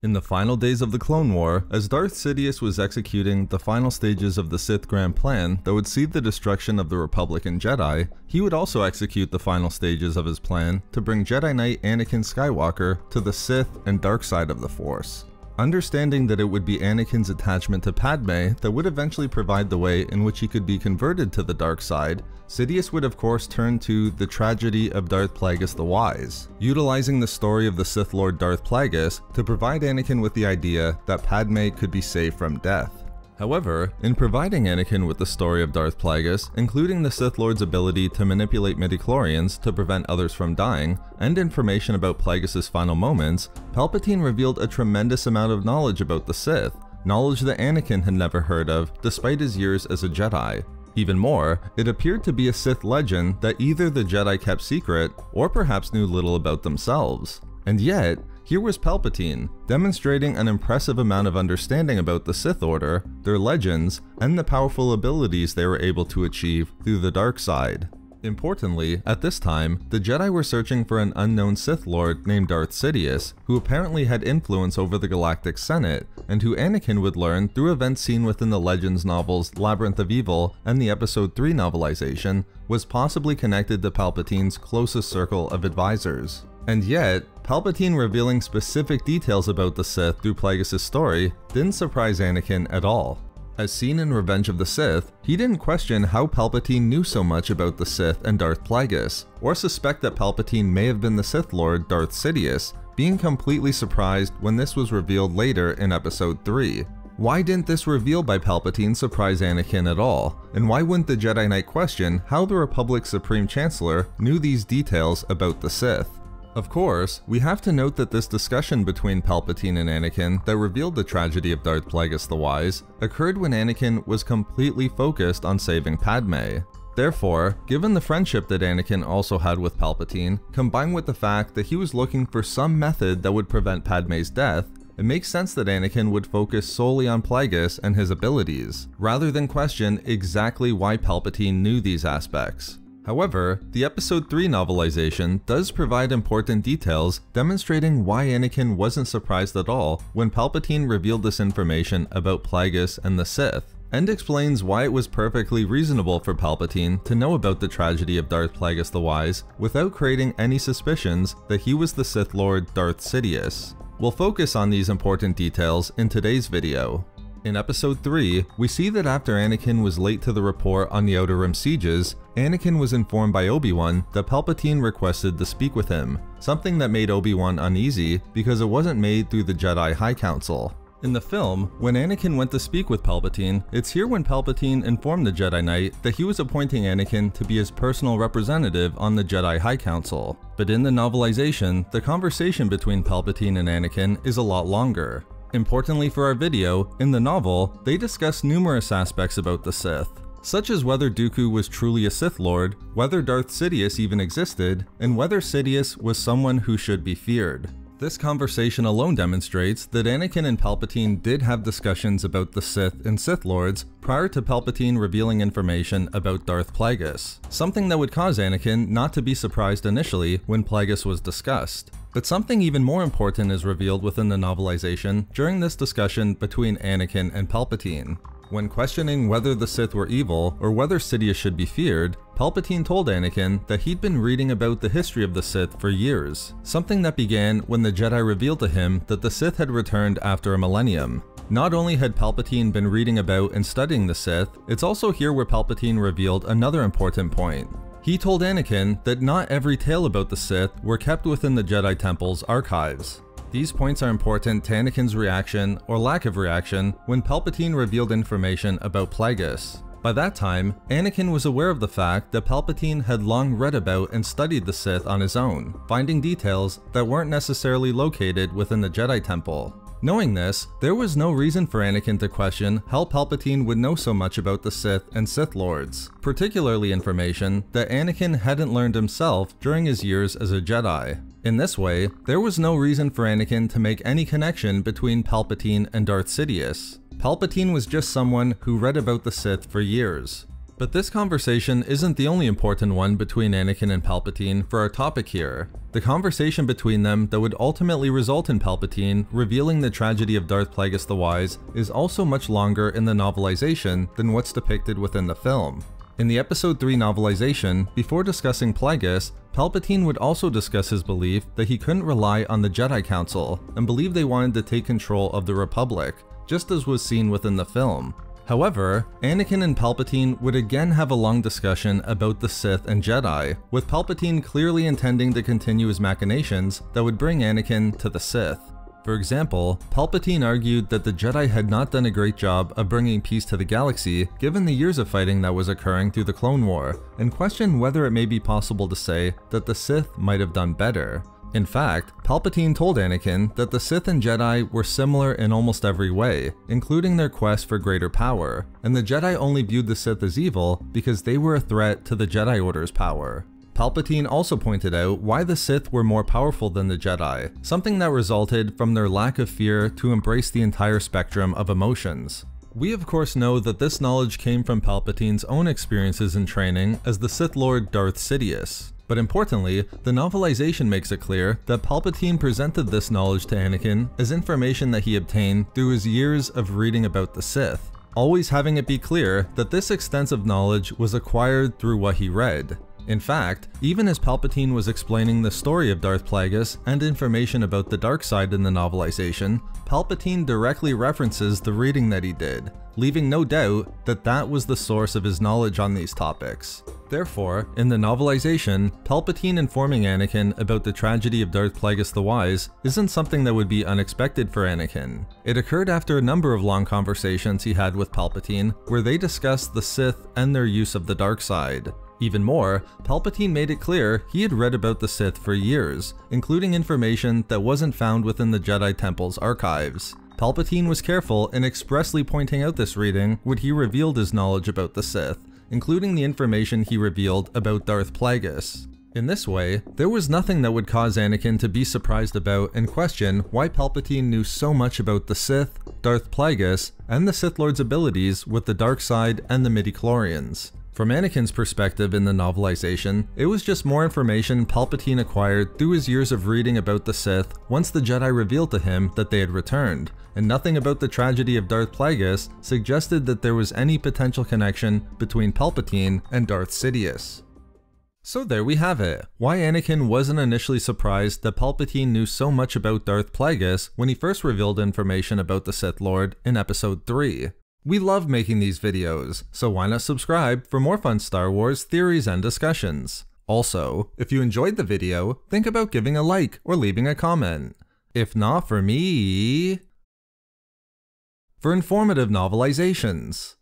In the final days of the Clone War, as Darth Sidious was executing the final stages of the Sith grand plan that would see the destruction of the Republican Jedi, he would also execute the final stages of his plan to bring Jedi Knight Anakin Skywalker to the Sith and dark side of the Force. Understanding that it would be Anakin's attachment to Padme that would eventually provide the way in which he could be converted to the dark side, Sidious would of course turn to the tragedy of Darth Plagueis the Wise, utilizing the story of the Sith Lord Darth Plagueis to provide Anakin with the idea that Padme could be saved from death. However, in providing Anakin with the story of Darth Plagueis, including the Sith Lord's ability to manipulate midichlorians to prevent others from dying, and information about Plagueis' final moments, Palpatine revealed a tremendous amount of knowledge about the Sith, knowledge that Anakin had never heard of despite his years as a Jedi. Even more, it appeared to be a Sith legend that either the Jedi kept secret, or perhaps knew little about themselves. And yet, here was Palpatine, demonstrating an impressive amount of understanding about the Sith Order, their legends, and the powerful abilities they were able to achieve through the dark side. Importantly, at this time, the Jedi were searching for an unknown Sith Lord named Darth Sidious, who apparently had influence over the Galactic Senate, and who Anakin would learn through events seen within the Legends novels Labyrinth of Evil and the Episode 3 novelization, was possibly connected to Palpatine's closest circle of advisors. And yet, Palpatine revealing specific details about the Sith through Plagueis' story didn't surprise Anakin at all. As seen in Revenge of the Sith, he didn't question how Palpatine knew so much about the Sith and Darth Plagueis, or suspect that Palpatine may have been the Sith Lord Darth Sidious, being completely surprised when this was revealed later in Episode 3. Why didn't this reveal by Palpatine surprise Anakin at all? And why wouldn't the Jedi Knight question how the Republic's Supreme Chancellor knew these details about the Sith? Of course, we have to note that this discussion between Palpatine and Anakin that revealed the tragedy of Darth Plagueis the Wise occurred when Anakin was completely focused on saving Padme. Therefore, given the friendship that Anakin also had with Palpatine, combined with the fact that he was looking for some method that would prevent Padme's death, it makes sense that Anakin would focus solely on Plagueis and his abilities, rather than question exactly why Palpatine knew these aspects. However, the Episode 3 novelization does provide important details demonstrating why Anakin wasn't surprised at all when Palpatine revealed this information about Plagueis and the Sith, and explains why it was perfectly reasonable for Palpatine to know about the tragedy of Darth Plagueis the Wise without creating any suspicions that he was the Sith Lord Darth Sidious. We'll focus on these important details in today's video. In Episode 3, we see that after Anakin was late to the report on the Outer Rim sieges, Anakin was informed by Obi-Wan that Palpatine requested to speak with him, something that made Obi-Wan uneasy because it wasn't made through the Jedi High Council. In the film, when Anakin went to speak with Palpatine, it's here when Palpatine informed the Jedi Knight that he was appointing Anakin to be his personal representative on the Jedi High Council. But in the novelization, the conversation between Palpatine and Anakin is a lot longer. Importantly for our video, in the novel, they discuss numerous aspects about the Sith, such as whether Dooku was truly a Sith Lord, whether Darth Sidious even existed, and whether Sidious was someone who should be feared. This conversation alone demonstrates that Anakin and Palpatine did have discussions about the Sith and Sith Lords prior to Palpatine revealing information about Darth Plagueis, something that would cause Anakin not to be surprised initially when Plagueis was discussed. But something even more important is revealed within the novelization during this discussion between Anakin and Palpatine. When questioning whether the Sith were evil or whether Sidious should be feared, Palpatine told Anakin that he'd been reading about the history of the Sith for years, something that began when the Jedi revealed to him that the Sith had returned after a millennium. Not only had Palpatine been reading about and studying the Sith, it's also here where Palpatine revealed another important point. He told Anakin that not every tale about the Sith were kept within the Jedi Temple's archives. These points are important to Anakin's reaction, or lack of reaction, when Palpatine revealed information about Plagueis. By that time, Anakin was aware of the fact that Palpatine had long read about and studied the Sith on his own, finding details that weren't necessarily located within the Jedi Temple. Knowing this, there was no reason for Anakin to question how Palpatine would know so much about the Sith and Sith Lords, particularly information that Anakin hadn't learned himself during his years as a Jedi. In this way, there was no reason for Anakin to make any connection between Palpatine and Darth Sidious. Palpatine was just someone who read about the Sith for years. But this conversation isn't the only important one between Anakin and Palpatine for our topic here. The conversation between them that would ultimately result in Palpatine revealing the tragedy of Darth Plagueis the Wise is also much longer in the novelization than what's depicted within the film. In the Episode 3 novelization, before discussing Plagueis, Palpatine would also discuss his belief that he couldn't rely on the Jedi Council and believed they wanted to take control of the Republic, just as was seen within the film. However, Anakin and Palpatine would again have a long discussion about the Sith and Jedi, with Palpatine clearly intending to continue his machinations that would bring Anakin to the Sith. For example, Palpatine argued that the Jedi had not done a great job of bringing peace to the galaxy given the years of fighting that was occurring through the Clone War, and questioned whether it may be possible to say that the Sith might have done better. In fact, Palpatine told Anakin that the Sith and Jedi were similar in almost every way, including their quest for greater power, and the Jedi only viewed the Sith as evil because they were a threat to the Jedi Order's power. Palpatine also pointed out why the Sith were more powerful than the Jedi, something that resulted from their lack of fear to embrace the entire spectrum of emotions. We of course know that this knowledge came from Palpatine's own experiences and training as the Sith Lord Darth Sidious. But importantly, the novelization makes it clear that Palpatine presented this knowledge to Anakin as information that he obtained through his years of reading about the Sith, always having it be clear that this extensive knowledge was acquired through what he read. In fact, even as Palpatine was explaining the story of Darth Plagueis and information about the dark side in the novelization, Palpatine directly references the reading that he did, leaving no doubt that that was the source of his knowledge on these topics. Therefore, in the novelization, Palpatine informing Anakin about the tragedy of Darth Plagueis the Wise isn't something that would be unexpected for Anakin. It occurred after a number of long conversations he had with Palpatine where they discussed the Sith and their use of the dark side. Even more, Palpatine made it clear he had read about the Sith for years, including information that wasn't found within the Jedi Temple's archives. Palpatine was careful in expressly pointing out this reading when he revealed his knowledge about the Sith, including the information he revealed about Darth Plagueis. In this way, there was nothing that would cause Anakin to be surprised about and question why Palpatine knew so much about the Sith, Darth Plagueis, and the Sith Lord's abilities with the dark side and the midichlorians. From Anakin's perspective in the novelization, it was just more information Palpatine acquired through his years of reading about the Sith once the Jedi revealed to him that they had returned, and nothing about the tragedy of Darth Plagueis suggested that there was any potential connection between Palpatine and Darth Sidious. So there we have it, why Anakin wasn't initially surprised that Palpatine knew so much about Darth Plagueis when he first revealed information about the Sith Lord in Episode 3. We love making these videos, so why not subscribe for more fun Star Wars theories and discussions. Also, if you enjoyed the video, think about giving a like or leaving a comment. If not for me, for informative novelizations.